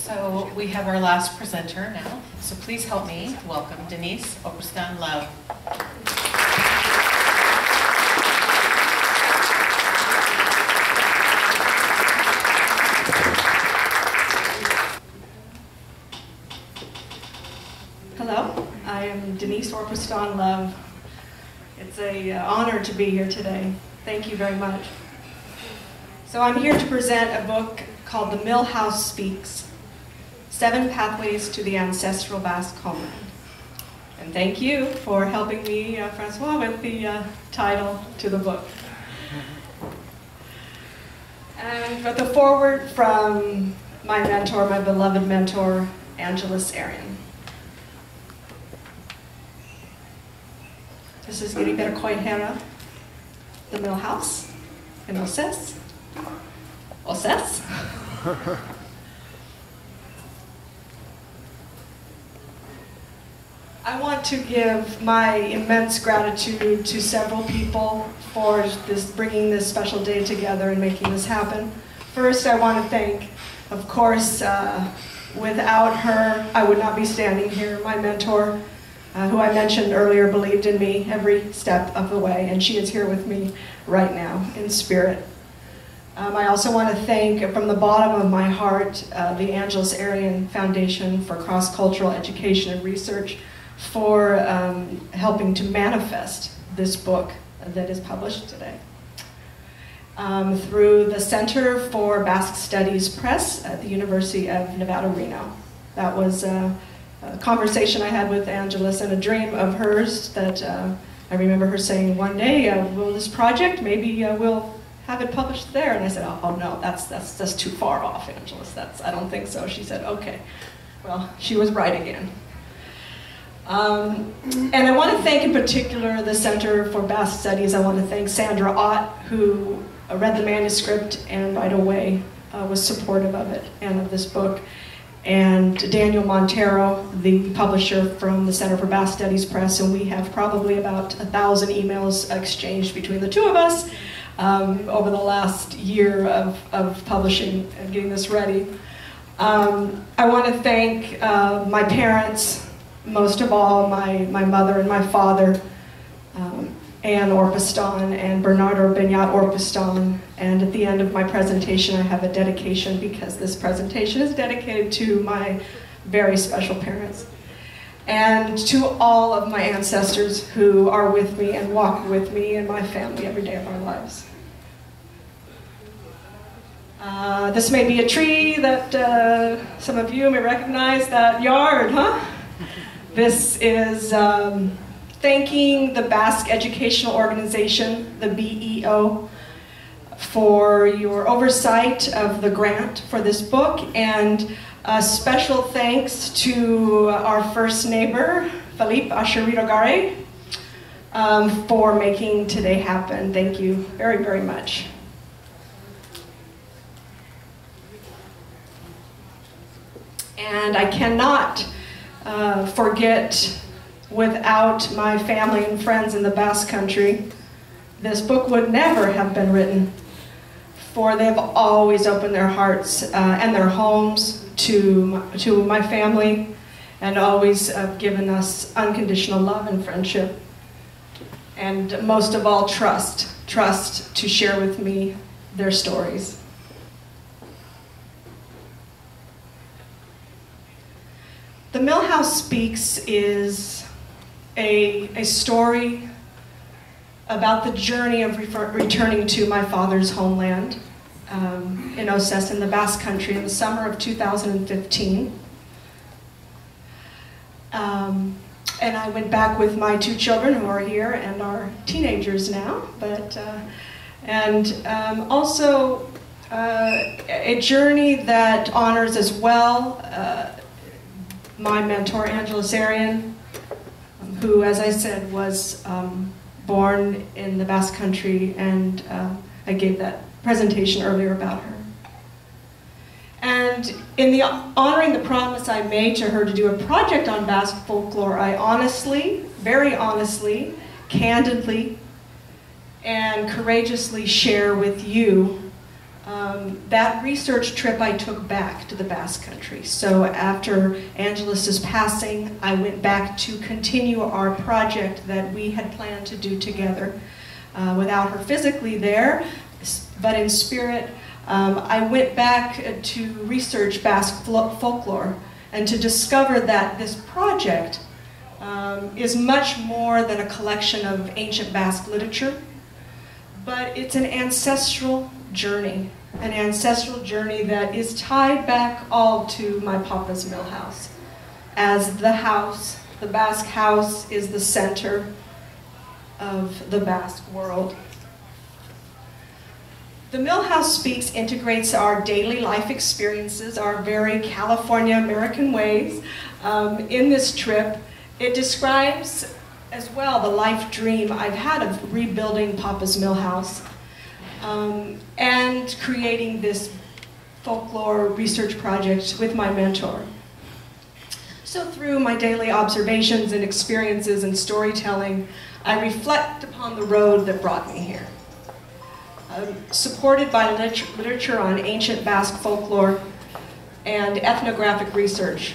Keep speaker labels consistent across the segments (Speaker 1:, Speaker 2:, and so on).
Speaker 1: So we have our last presenter now. So please help me welcome Denise Oberstein Love.
Speaker 2: Hello, I am Denise Oberstein Love. It's an honor to be here today. Thank you very much. So I'm here to present a book called The Millhouse Speaks: 7 Pathways to the Ancestral Basque Homeland. And thank you for helping me, Francois, with the title to the book. And with the foreword from my mentor, my beloved mentor, Angeles Arian. This is Giribera Koihera, the Millhouse in Osses. Osses? I want to give my immense gratitude to several people for bringing this special day together and making this happen. First, I want to thank, of course, without her, I would not be standing here, my mentor, who I mentioned earlier, believed in me every step of the way, and she is here with me right now in spirit. I also want to thank, from the bottom of my heart, the Angeles Arian Foundation for Cross-Cultural Education and Research for helping to manifest this book that is published today. Through the Center for Basque Studies Press at the University of Nevada, Reno. That was a conversation I had with Angeles and a dream of hers that I remember her saying one day, will this project, maybe we'll have it published there. And I said, oh no, that's too far off, Angeles. I don't think so. She said, okay. Well, she was right again. And I want to thank in particular the Center for Basque Studies. I want to thank Sandra Ott, who read the manuscript and right away was supportive of it and of this book. And Daniel Montero, the publisher from the Center for Basque Studies Press, and we have probably about 1,000 emails exchanged between the two of us over the last year of publishing and getting this ready. I want to thank my parents, most of all my mother and my father, Anne Orpeston and Bernardo Benyat Orpeston. And at the end of my presentation, I have a dedication because this presentation is dedicated to my very special parents and to all of my ancestors who are with me and walk with me and my family every day of our lives. This may be a tree that some of you may recognize, that yard, huh? This is thanking the Basque Educational Organization, the BEO, for your oversight of the grant for this book, and a special thanks to our first neighbor, Philippe Asherirogare, for making today happen. Thank you very, very much. And I cannot forget, without my family and friends in the Basque Country, this book would never have been written, for they've always opened their hearts and their homes to my family, and always given us unconditional love and friendship, and most of all, trust to share with me their stories. The Millhouse Speaks is a story about the journey of returning to my father's homeland in Osses in the Basque Country in the summer of 2015. And I went back with my 2 children who are here and are teenagers now, but also a journey that honors as well my mentor, Angeles Arian, who, as I said, was born in the Basque Country, and I gave that presentation earlier about her. And in honoring the promise I made to her to do a project on Basque folklore, I honestly, very honestly, candidly, and courageously share with you That research trip I took back to the Basque Country. So after Angelus's passing, I went back to continue our project that we had planned to do together. Without her physically there, but in spirit, I went back to research Basque folklore and to discover that this project is much more than a collection of ancient Basque literature, but it's an ancestral journey that is tied back all to my papa's mill house. As the house, the Basque house, is the center of the Basque world. The Mill House Speaks integrates our daily life experiences, our very California American ways. In this trip, it describes as well the life dream I've had of rebuilding Papa's Mill House and creating this folklore research project with my mentor. So through my daily observations and experiences and storytelling, I reflect upon the road that brought me here. Supported by literature on ancient Basque folklore and ethnographic research,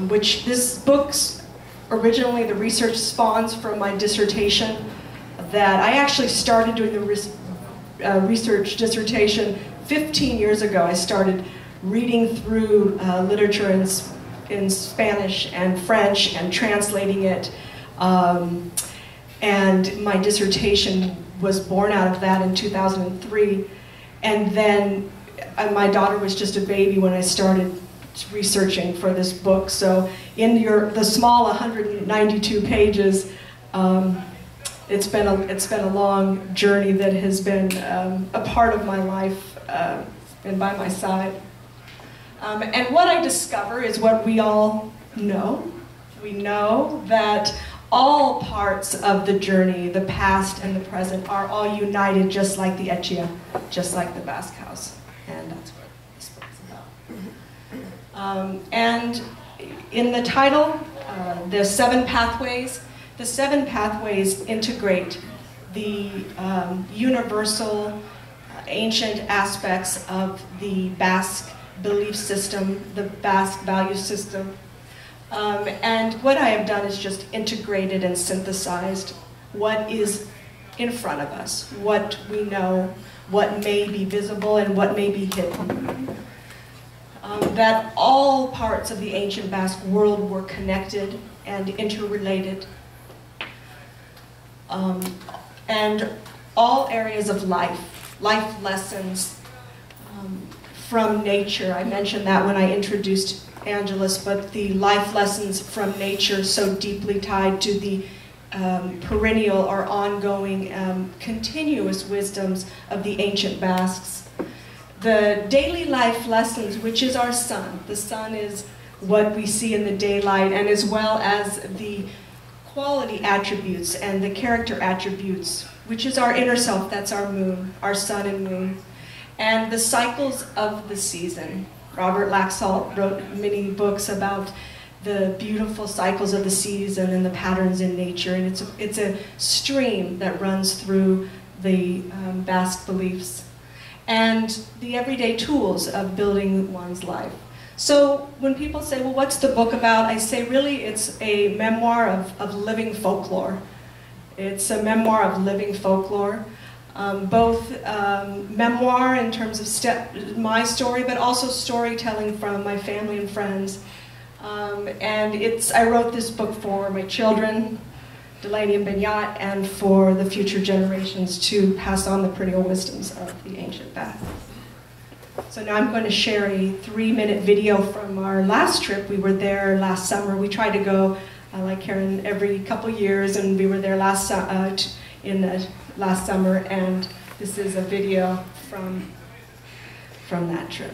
Speaker 2: which this book's originally the research spawns from my dissertation that I actually started doing the research dissertation 15 years ago. I started reading through literature in Spanish and French and translating it. And my dissertation was born out of that in 2003. And then my daughter was just a baby when I started researching for this book. So in the small 192 pages, it's been a long journey that has been a part of my life and by my side. And what I discover is what we all know. We know that all parts of the journey, the past and the present, are all united just like the Etxea, just like the Basque House. And that's what this book is about. And in the title, the seven pathways integrate the universal, ancient aspects of the Basque belief system, the Basque value system. And what I have done is just integrated and synthesized what is in front of us, what we know, what may be visible and what may be hidden. That all parts of the ancient Basque world were connected and interrelated. And all areas of life lessons from nature. I mentioned that when I introduced Angelus, but the life lessons from nature so deeply tied to the perennial or ongoing continuous wisdoms of the ancient Basques. The daily life lessons, which is our sun. The sun is what we see in the daylight, and as well as the quality attributes and the character attributes, which is our inner self, that's our moon, our sun and moon. And the cycles of the season. Robert Laxalt wrote many books about the beautiful cycles of the season and the patterns in nature, and it's a stream that runs through the Basque beliefs and the everyday tools of building one's life. So when people say, well, what's the book about? I say, really, it's a memoir of living folklore. It's a memoir of living folklore. Both memoir in terms of my story, but also storytelling from my family and friends. And I wrote this book for my children, Delaney and Benyat, and for the future generations to pass on the perennial wisdoms of the ancient Basque. So now I'm going to share a 3-minute video from our last trip. We were there last summer. We try to go, like Karen, every couple years, and we were there last summer, and this is a video from that trip.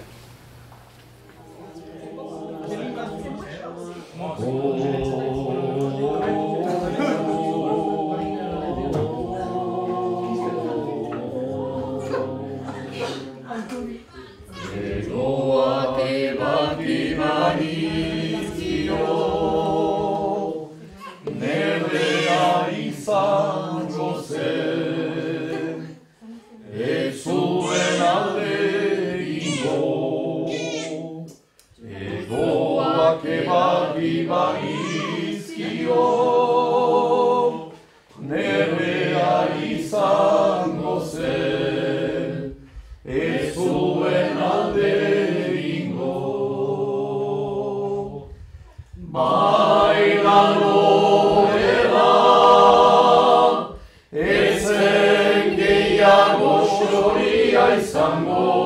Speaker 3: Ez zuen alde けばぎばいすきよねべあいさんごせえそえなでりんごまいらのえらえせんげやごしょりあいさんご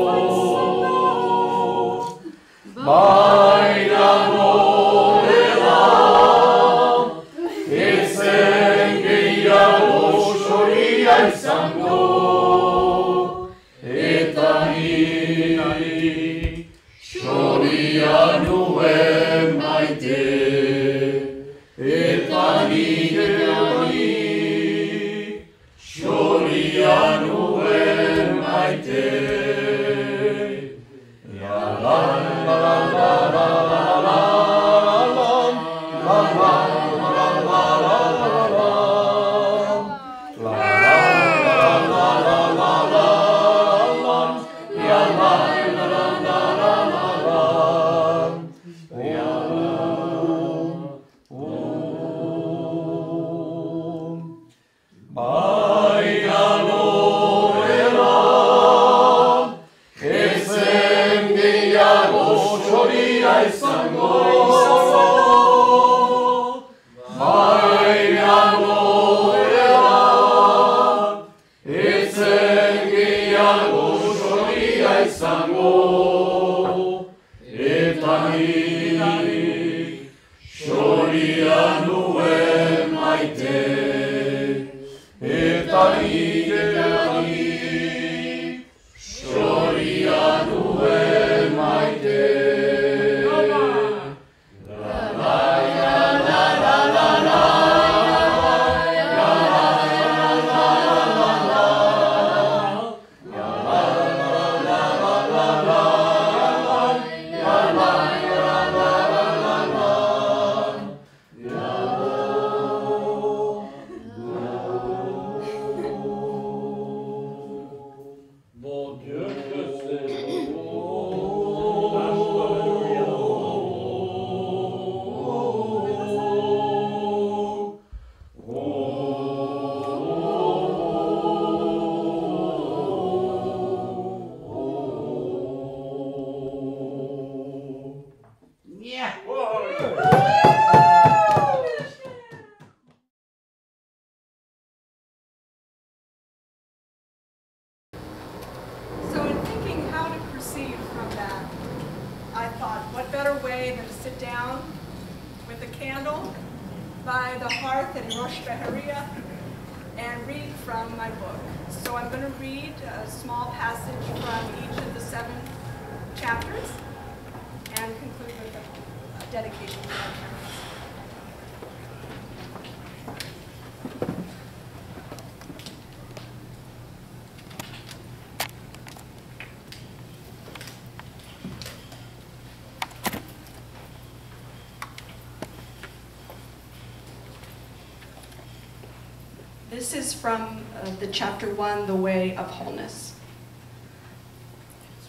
Speaker 2: This is from the chapter 1, The Way of Wholeness.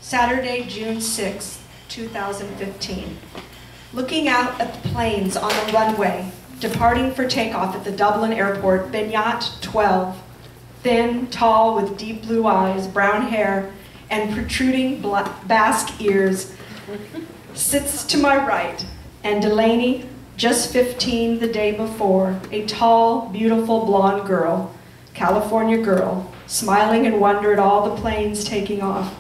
Speaker 2: Saturday, June 6, 2015. Looking out at the planes on the runway, departing for takeoff at the Dublin airport, Benyat 12, thin, tall, with deep blue eyes, brown hair, and protruding Basque ears, sits to my right, and Delaney, just 15 the day before, a tall, beautiful blonde girl, California girl, smiling in wonder at all the planes taking off,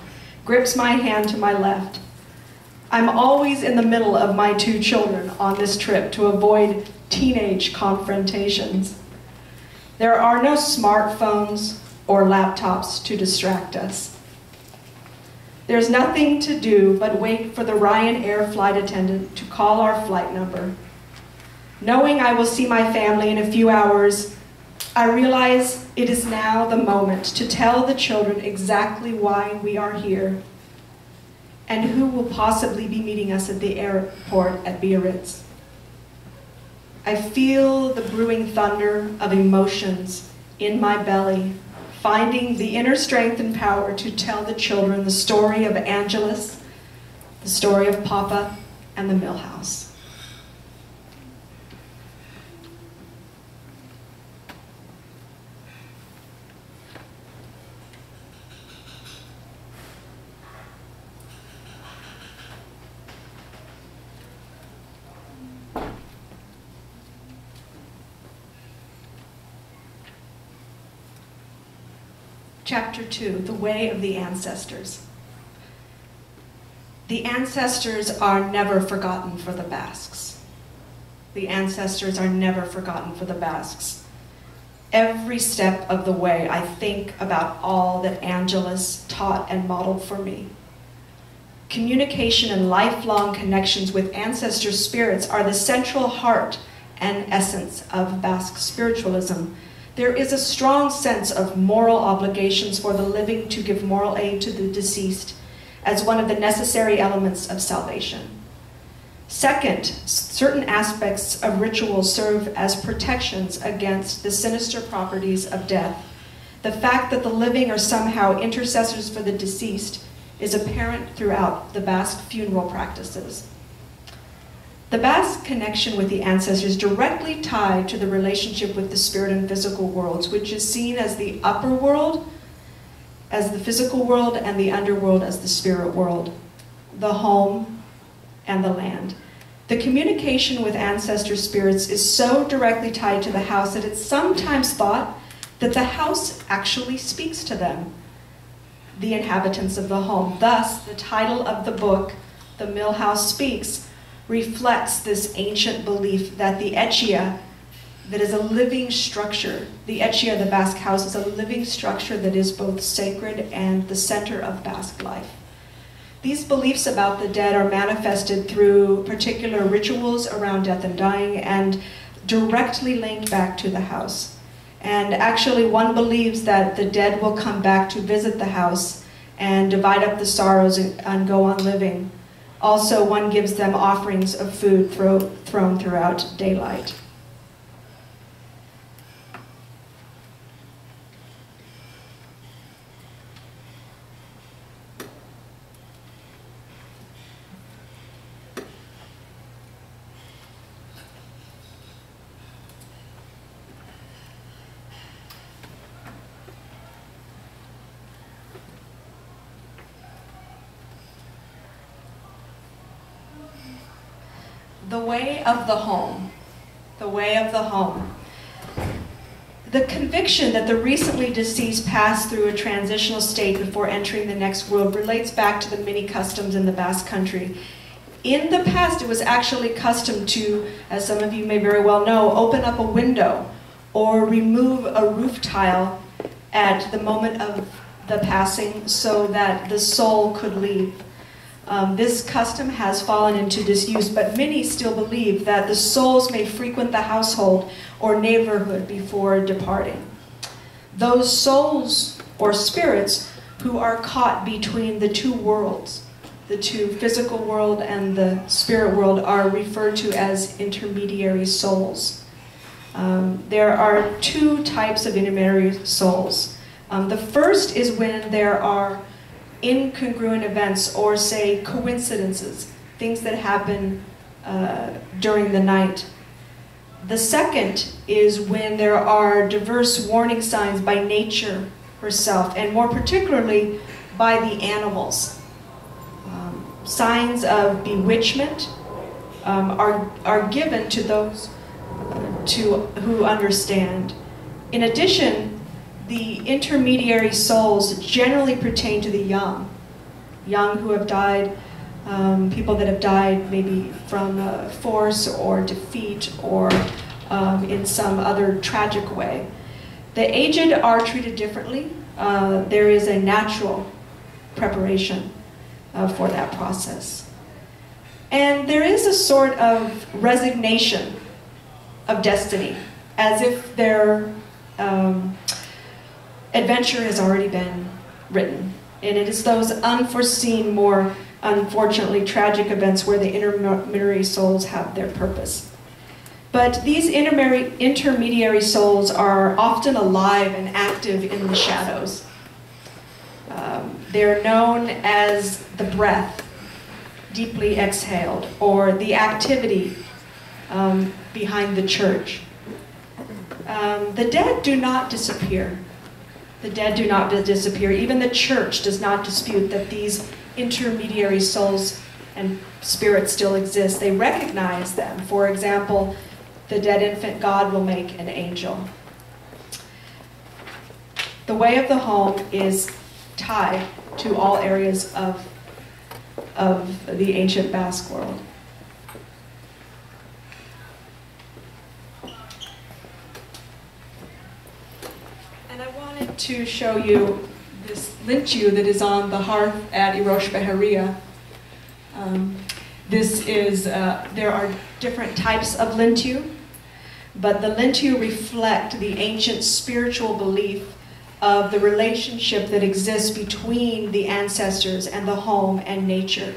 Speaker 2: grips my hand to my left. I'm always in the middle of my two children on this trip to avoid teenage confrontations. There are no smartphones or laptops to distract us. There's nothing to do but wait for the Ryanair flight attendant to call our flight number. Knowing I will see my family in a few hours, I realize it is now the moment to tell the children exactly why we are here and who will possibly be meeting us at the airport at Biarritz. I feel the brewing thunder of emotions in my belly, finding the inner strength and power to tell the children the story of Angelus, the story of Papa, and the Millhouse. Chapter 2, The Way of the Ancestors. The ancestors are never forgotten for the Basques. The ancestors are never forgotten for the Basques. Every step of the way, I think about all that Angelus taught and modeled for me. Communication and lifelong connections with ancestor spirits are the central heart and essence of Basque spiritualism. There is a strong sense of moral obligations for the living to give moral aid to the deceased as one of the necessary elements of salvation. Second, certain aspects of rituals serve as protections against the sinister properties of death. The fact that the living are somehow intercessors for the deceased is apparent throughout the Basque funeral practices. The Basque connection with the ancestors directly tied to the relationship with the spirit and physical worlds, which is seen as the upper world, as the physical world, and the underworld as the spirit world, the home and the land. The communication with ancestor spirits is so directly tied to the house that it's sometimes thought that the house actually speaks to them, the inhabitants of the home. Thus, the title of the book, The Mill House Speaks, reflects this ancient belief that the etxea, that is a living structure, the etxea, the Basque house, is a living structure that is both sacred and the center of Basque life. These beliefs about the dead are manifested through particular rituals around death and dying and directly linked back to the house. And actually, one believes that the dead will come back to visit the house and divide up the sorrows and go on living. Also, one gives them offerings of food thrown throughout daylight. The way of the home. The way of the home. The conviction that the recently deceased passed through a transitional state before entering the next world relates back to the many customs in the Basque country. In the past, it was actually custom to, as some of you may very well know, open up a window or remove a roof tile at the moment of the passing so that the soul could leave. This custom has fallen into disuse, but many still believe that the souls may frequent the household or neighborhood before departing. Those souls or spirits who are caught between the two worlds, the two physical world and the spirit world, are referred to as intermediary souls. There are two types of intermediary souls. The first is when there are incongruent events, or say coincidences, things that happen during the night. The second is when there are diverse warning signs by nature herself, and more particularly by the animals. Signs of bewitchment are given to those who understand. In addition, the intermediary souls generally pertain to the young who have died, people that have died maybe from force or defeat or in some other tragic way. The aged are treated differently. There is a natural preparation for that process. And there is a sort of resignation of destiny, as if their adventure has already been written. And it is those unforeseen, more unfortunately tragic events where the intermediary souls have their purpose. But these intermediary souls are often alive and active in the shadows. They're known as the breath, deeply exhaled, or the activity behind the church. The dead do not disappear. The dead do not disappear. Even the church does not dispute that these intermediary souls and spirits still exist. They recognize them. For example, the dead infant God will make an angel. The way of the home is tied to all areas of the ancient Basque world. And I wanted to show you this lintu that is on the hearth at Irosh Beheria. There are different types of lintu, but the lintu reflect the ancient spiritual belief of the relationship that exists between the ancestors and the home and nature.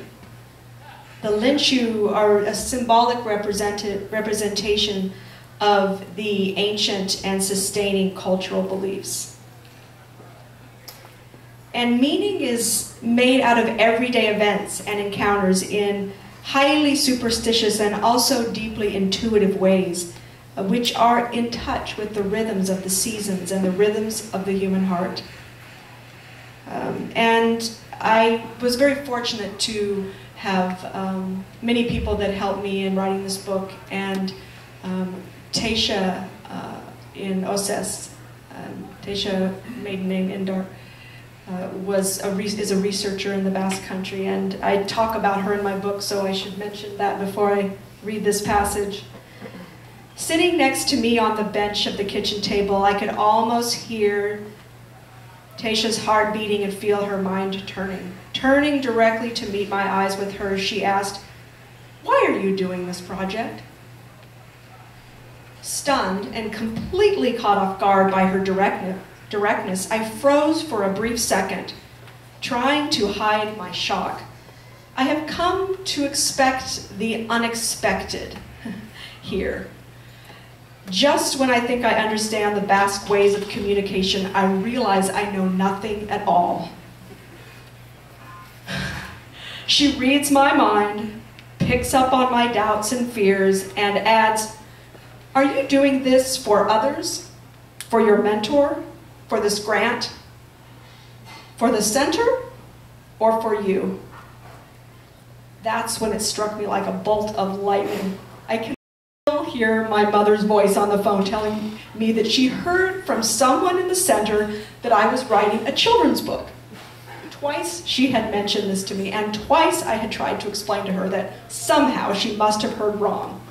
Speaker 2: The lintu are a symbolic representation of the ancient and sustaining cultural beliefs. And meaning is made out of everyday events and encounters in highly superstitious and also deeply intuitive ways, which are in touch with the rhythms of the seasons and the rhythms of the human heart. And I was very fortunate to have many people that helped me in writing this book, and Tasha in Oses, Tasha, maiden name Indar, is a researcher in the Basque Country, and I talk about her in my book, so I should mention that before I read this passage. Sitting next to me on the bench of the kitchen table, I could almost hear Tasha's heart beating and feel her mind turning. Turning directly to meet my eyes with hers, she asked, "Why are you doing this project?" Stunned and completely caught off guard by her directness, I froze for a brief second, trying to hide my shock. I have come to expect the unexpected here. Just when I think I understand the Basque ways of communication, I realize I know nothing at all. She reads my mind, picks up on my doubts and fears, and adds, "Are you doing this for others? For your mentor? For this grant? For the center? Or for you?" That's when it struck me like a bolt of lightning. I can still hear my mother's voice on the phone telling me that she heard from someone in the center that I was writing a children's book. Twice she had mentioned this to me, and twice I had tried to explain to her that somehow she must have heard wrong.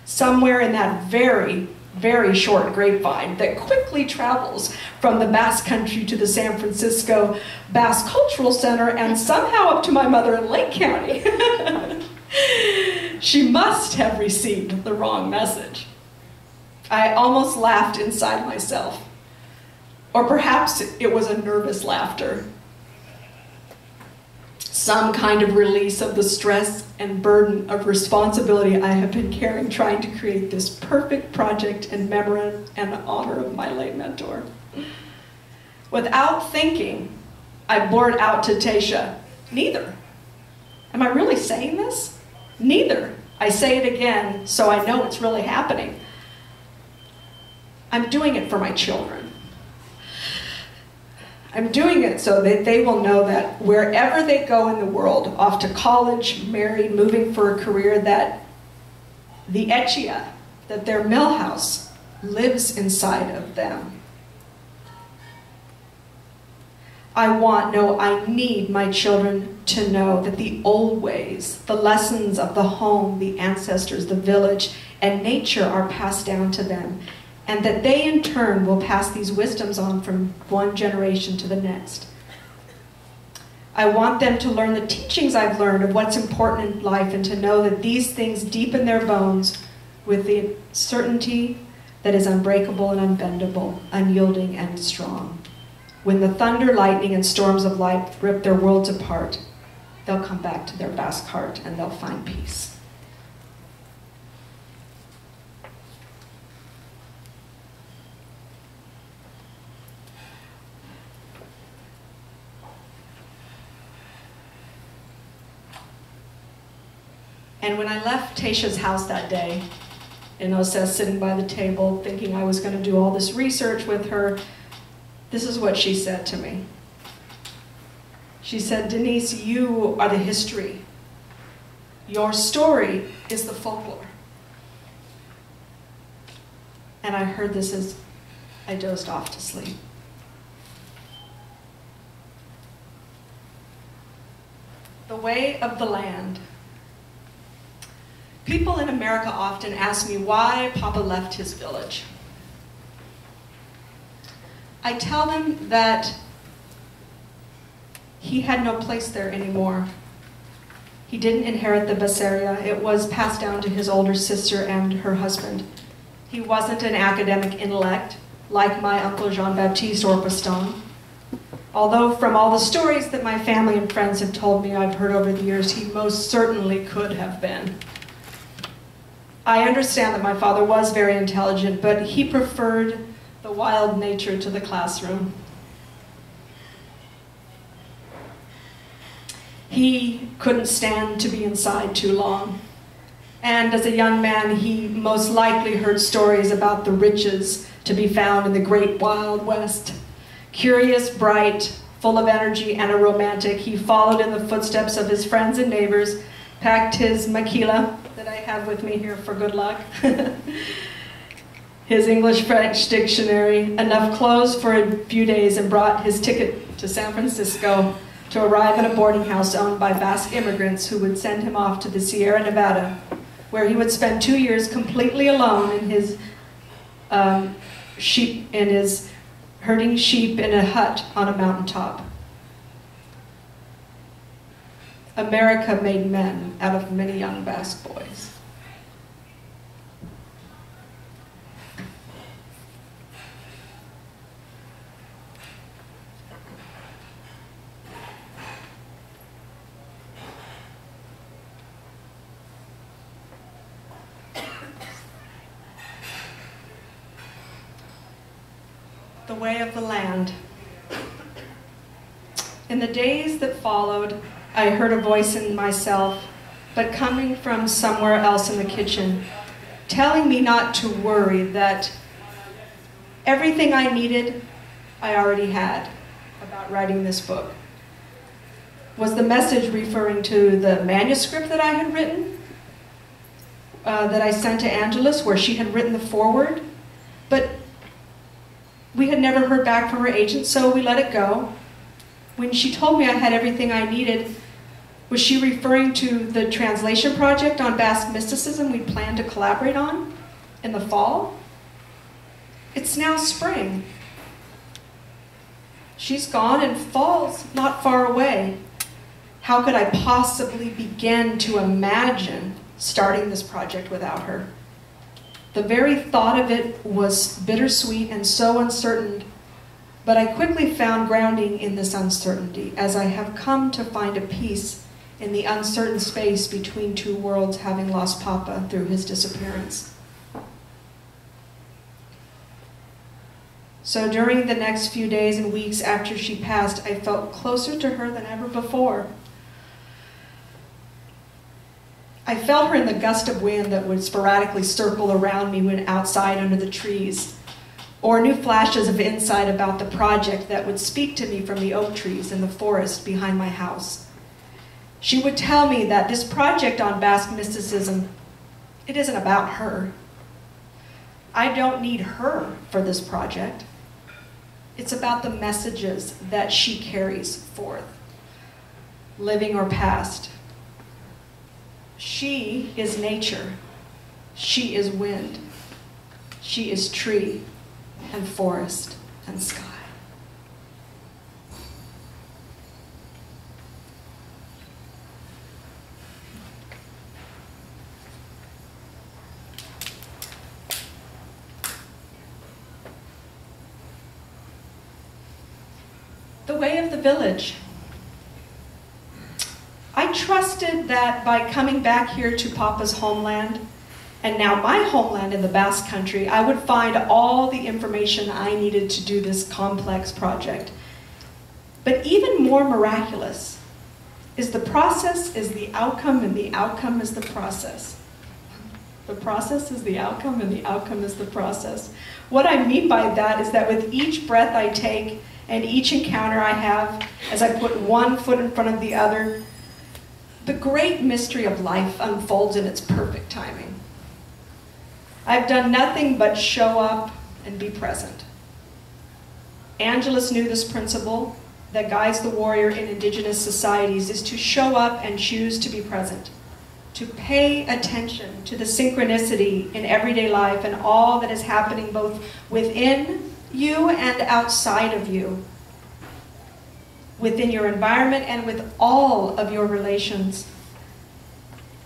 Speaker 2: Somewhere in that very, very short grapevine that quickly travels from the Basque Country to the San Francisco Basque Cultural Center and somehow up to my mother in Lake County. She must have received the wrong message. I almost laughed inside myself. Or perhaps it was a nervous laughter. Some kind of release of the stress and burden of responsibility I have been carrying trying to create this perfect project in memory and honor of my late mentor. Without thinking, I blurted out to Tasha, "Neither." Am I really saying this? Neither. I say it again so I know it's really happening. I'm doing it for my children. I'm doing it so that they will know that wherever they go in the world, off to college, married, moving for a career, that the Echia, that their millhouse lives inside of them. I need my children to know that the old ways, the lessons of the home, the ancestors, the village, and nature are passed down to them, and that they in turn will pass these wisdoms on from one generation to the next. I want them to learn the teachings I've learned of what's important in life, and to know that these things deepen their bones with the certainty that is unbreakable and unbendable, unyielding and strong. When the thunder, lightning, and storms of life rip their worlds apart, they'll come back to their Basque heart and they'll find peace. And when I left Tasha's house that day, and I was sitting by the table thinking I was going to do all this research with her, this is what she said to me. She said, "Denise, you are the history. Your story is the folklore." And I heard this as I dozed off to sleep. The way of the land. People in America often ask me why Papa left his village. I tell them that he had no place there anymore. He didn't inherit the Bessaria. It was passed down to his older sister and her husband. He wasn't an academic intellect like my Uncle Jean-Baptiste Orpustan. Although from all the stories that my family and friends have told me I've heard over the years, he most certainly could have been. I understand that my father was very intelligent, but he preferred the wild nature to the classroom. He couldn't stand to be inside too long. And as a young man, he most likely heard stories about the riches to be found in the great wild West. Curious, bright, full of energy, and a romantic, he followed in the footsteps of his friends and neighbors, packed his maquila that I have with me here for good luck, his English-French dictionary, enough clothes for a few days, and brought his ticket to San Francisco to arrive at a boarding house owned by Basque immigrants who would send him off to the Sierra Nevada, where he would spend 2 years completely alone in his herding sheep in a hut on a mountaintop. America made men out of many young Basque boys. The way of the land. In the days that followed, I heard a voice in myself, but coming from somewhere else in the kitchen, telling me not to worry, that everything I needed, I already had about writing this book. Was the message referring to the manuscript that I had written, that I sent to Angelus, where she had written the foreword? But we had never heard back from her agent, so we let it go. When she told me I had everything I needed, was she referring to the translation project on Basque mysticism we planned to collaborate on in the fall? It's now spring. She's gone and fall's not far away. How could I possibly begin to imagine starting this project without her? The very thought of it was bittersweet and so uncertain, but I quickly found grounding in this uncertainty, as I have come to find a peace in the uncertain space between two worlds, having lost Papa through his disappearance. So during the next few days and weeks after she passed, I felt closer to her than ever before. I felt her in the gust of wind that would sporadically circle around me when outside under the trees, or new flashes of insight about the project that would speak to me from the oak trees in the forest behind my house. She would tell me that this project on Basque mysticism, it isn't about her. I don't need her for this project. It's about the messages that she carries forth, living or past. She is nature. She is wind. She is tree and forest and sky. The way of the village. I trusted that by coming back here to Papa's homeland, and now my homeland in the Basque Country, I would find all the information I needed to do this complex project. But even more miraculous is the process is the outcome, and the outcome is the process. The process is the outcome, and the outcome is the process. What I mean by that is that with each breath I take and each encounter I have, as I put one foot in front of the other, the great mystery of life unfolds in its perfect timing. I've done nothing but show up and be present. Angelus knew this principle, that guides the warrior in indigenous societies is to show up and choose to be present, to pay attention to the synchronicity in everyday life and all that is happening both within you and outside of you, within your environment and with all of your relations.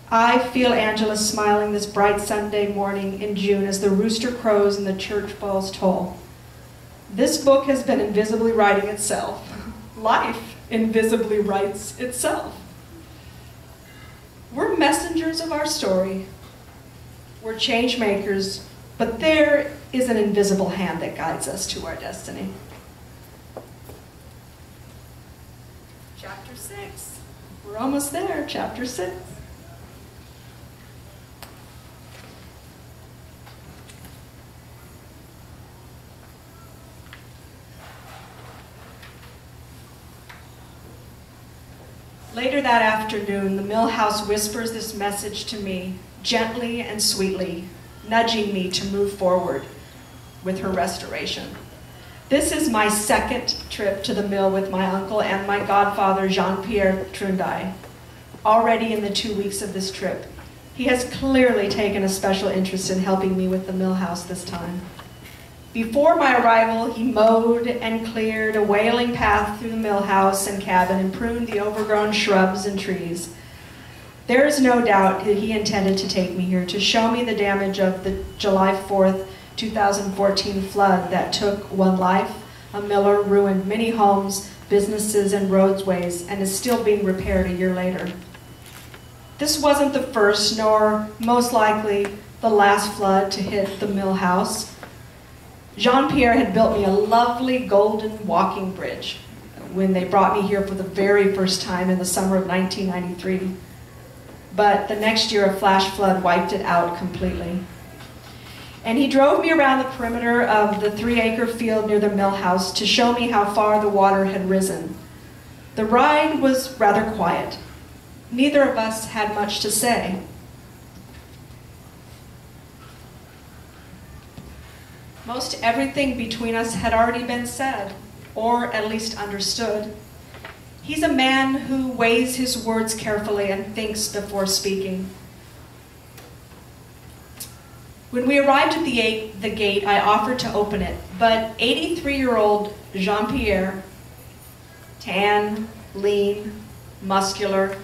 Speaker 2: I feel Angela smiling this bright Sunday morning in June as the rooster crows and the church bells toll. This book has been invisibly writing itself. Life invisibly writes itself. We're messengers of our story. We're change makers, but there is an invisible hand that guides us to our destiny. Chapter 6. We're almost there, chapter 6. Later that afternoon, the mill house whispers this message to me, gently and sweetly, nudging me to move forward with her restoration. This is my second trip to the mill with my uncle and my godfather, Jean-Pierre Trunday. Already in the 2 weeks of this trip, he has clearly taken a special interest in helping me with the mill house this time. Before my arrival, he mowed and cleared a wailing path through the mill house and cabin and pruned the overgrown shrubs and trees. There is no doubt that he intended to take me here to show me the damage of the July 4th, 2014 flood that took one life, a miller, ruined many homes, businesses, and roadways, and is still being repaired a year later. This wasn't the first, nor most likely the last flood to hit the mill house. Jean-Pierre had built me a lovely golden walking bridge when they brought me here for the very first time in the summer of 1993. But the next year, a flash flood wiped it out completely. And he drove me around the perimeter of the 3-acre field near the mill house to show me how far the water had risen. The ride was rather quiet. Neither of us had much to say. Most everything between us had already been said, or at least understood. He's a man who weighs his words carefully and thinks before speaking. When we arrived at the gate, I offered to open it, but 83-year-old Jean-Pierre, tan, lean, muscular,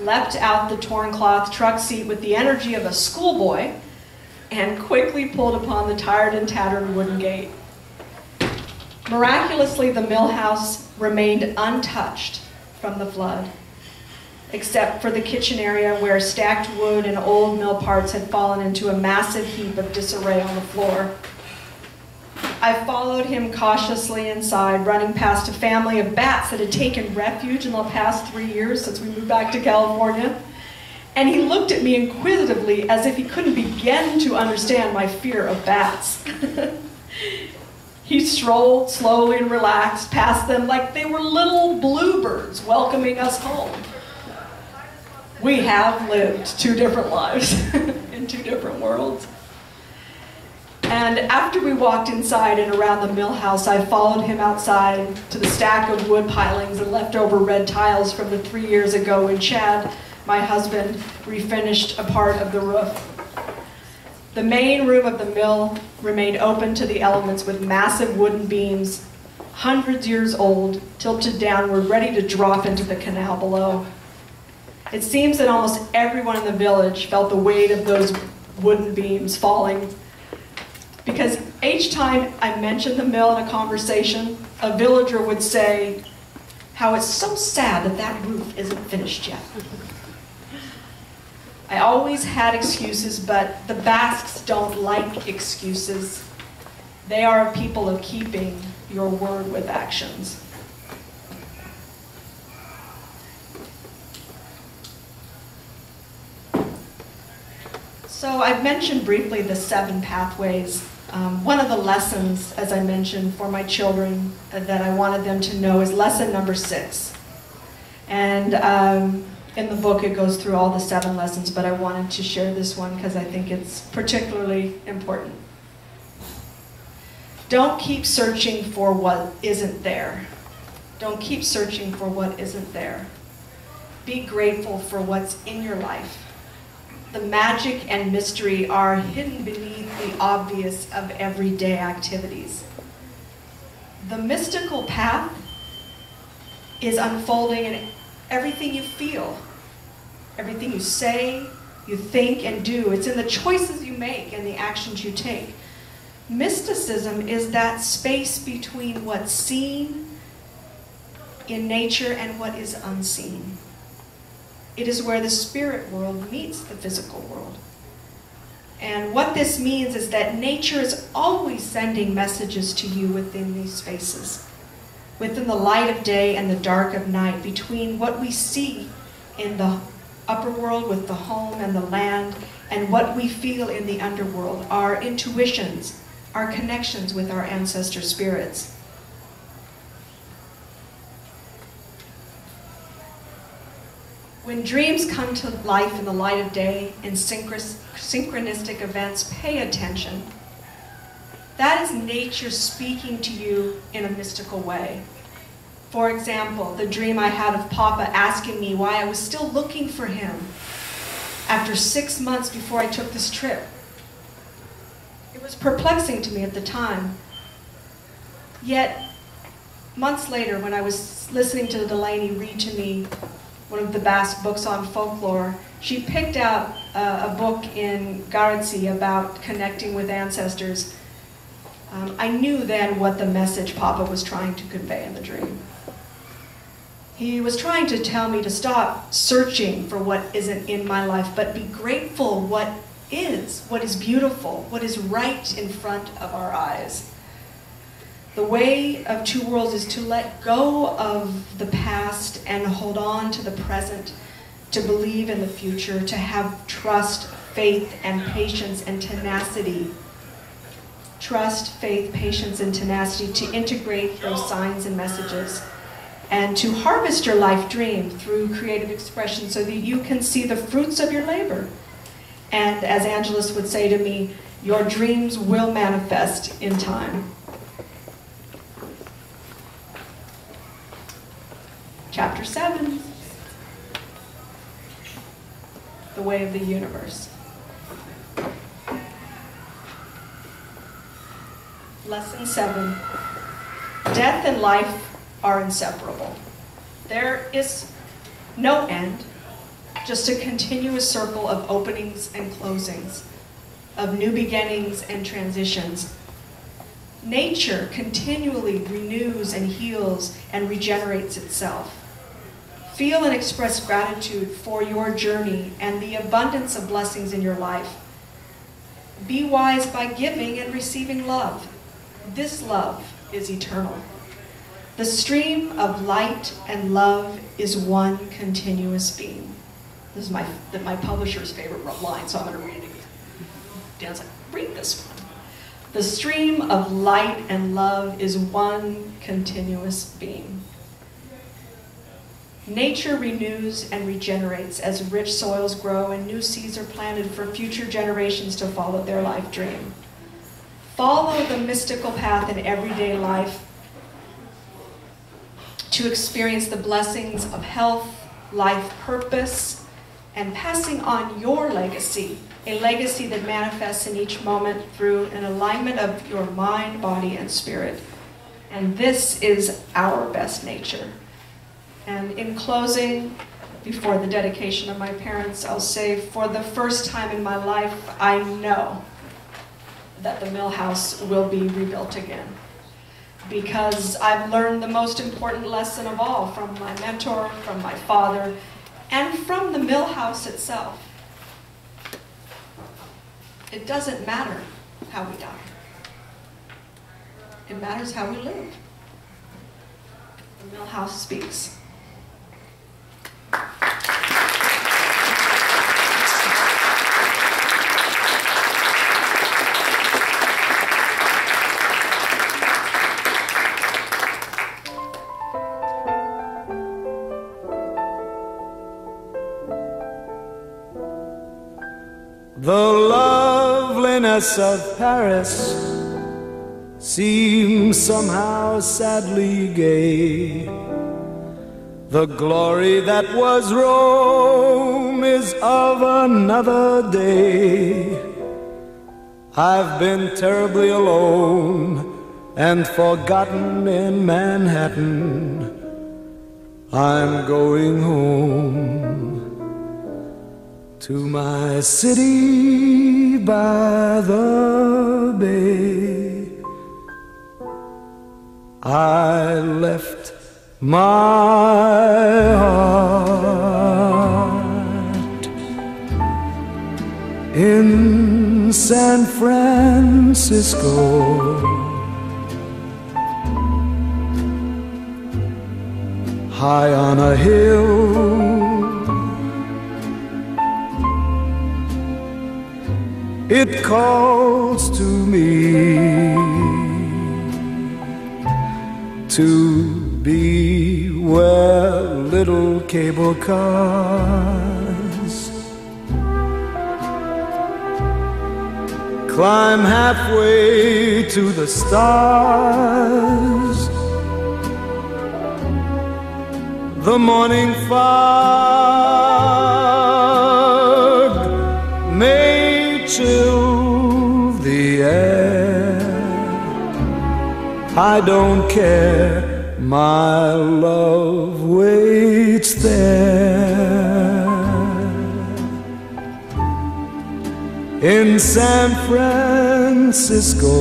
Speaker 2: leapt out the torn cloth truck seat with the energy of a schoolboy and quickly pulled upon the tired and tattered wooden gate. Miraculously, the mill house remained untouched from the flood, except for the kitchen area where stacked wood and old mill parts had fallen into a massive heap of disarray on the floor. I followed him cautiously inside, running past a family of bats that had taken refuge in the past 3 years since we moved back to California. And he looked at me inquisitively as if he couldn't begin to understand my fear of bats. He strolled slowly and relaxed past them like they were little bluebirds welcoming us home. We have lived 2 different lives in 2 different worlds. And after we walked inside and around the mill house, I followed him outside to the stack of wood pilings and leftover red tiles from the 3 years ago when Chad, my husband, refinished a part of the roof. The main room of the mill remained open to the elements with massive wooden beams, hundreds years old, tilted downward, ready to drop into the canal below. It seems that almost everyone in the village felt the weight of those wooden beams falling, because each time I mentioned the mill in a conversation, a villager would say how it's so sad that that roof isn't finished yet. I always had excuses, but the Basques don't like excuses. They are a people of keeping your word with actions. So I've mentioned briefly the 7 pathways. One of the lessons, as I mentioned, for my children that I wanted them to know is lesson number 6. And in the book it goes through all the 7 lessons, but I wanted to share this one because I think it's particularly important. Don't keep searching for what isn't there. Don't keep searching for what isn't there. Be grateful for what's in your life. The magic and mystery are hidden beneath the obvious of everyday activities. The mystical path is unfolding in everything you feel, everything you say, you think, and do. It's in the choices you make and the actions you take. Mysticism is that space between what's seen in nature and what is unseen. It is where the spirit world meets the physical world. And what this means is that nature is always sending messages to you within these spaces, within the light of day and the dark of night, between what we see in the upper world with the home and the land, and what we feel in the underworld, our intuitions, our connections with our ancestor spirits. When dreams come to life in the light of day, in synchronistic events, pay attention. That is nature speaking to you in a mystical way. For example, the dream I had of Papa asking me why I was still looking for him after 6 months before I took this trip. It was perplexing to me at the time. Yet, months later, when I was listening to Delaney read to me one of the Basque books on folklore, she picked out a book in Garadzi about connecting with ancestors. I knew then what the message Papa was trying to convey in the dream. He was trying to tell me to stop searching for what isn't in my life, but be grateful what is beautiful, what is right in front of our eyes. The way of two worlds is to let go of the past and hold on to the present, to believe in the future, to have trust, faith, and patience and tenacity. Trust, faith, patience, and tenacity to integrate those signs and messages, and to harvest your life dream through creative expression so that you can see the fruits of your labor. And as Angelus would say to me, your dreams will manifest in time. Chapter 7, The Way of the Universe. Lesson 7, death and life are inseparable. There is no end, just a continuous circle of openings and closings, of new beginnings and transitions. Nature continually renews and heals and regenerates itself. Feel and express gratitude for your journey and the abundance of blessings in your life. Be wise by giving and receiving love. This love is eternal. The stream of light and love is one continuous beam. This is my publisher's favorite line, so I'm going to read it again. Dan's like, read this one. The stream of light and love is one continuous beam. Nature renews and regenerates as rich soils grow and new seeds are planted for future generations to follow their life dream. Follow the mystical path in everyday life to experience the blessings of health, life purpose, and passing on your legacy, a legacy that manifests in each moment through an alignment of your mind, body, and spirit. And this is our best nature. And in closing, before the dedication of my parents, I'll say, for the first time in my life, I know that the Mill House will be rebuilt again. Because I've learned the most important lesson of all from my mentor, from my father, and from the Mill House itself. It doesn't matter how we die. It matters how we live. The Mill House speaks.
Speaker 3: The loveliness of Paris seems somehow sadly gay. The glory that was Rome is of another day. I've been terribly alone and forgotten in Manhattan. I'm going home to my city by the bay. I left my heart in San Francisco, high on a hill. It calls to me to be where little cable cars climb halfway to the stars. The morning fog may chill the air. I don't care, my love waits there in San Francisco.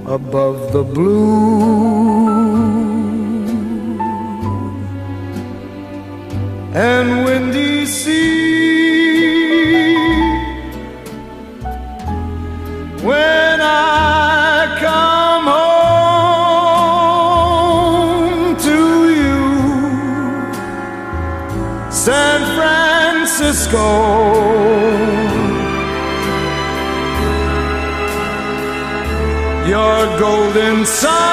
Speaker 3: Above the blue and windy sea, when I come home to you, San Francisco, your golden sun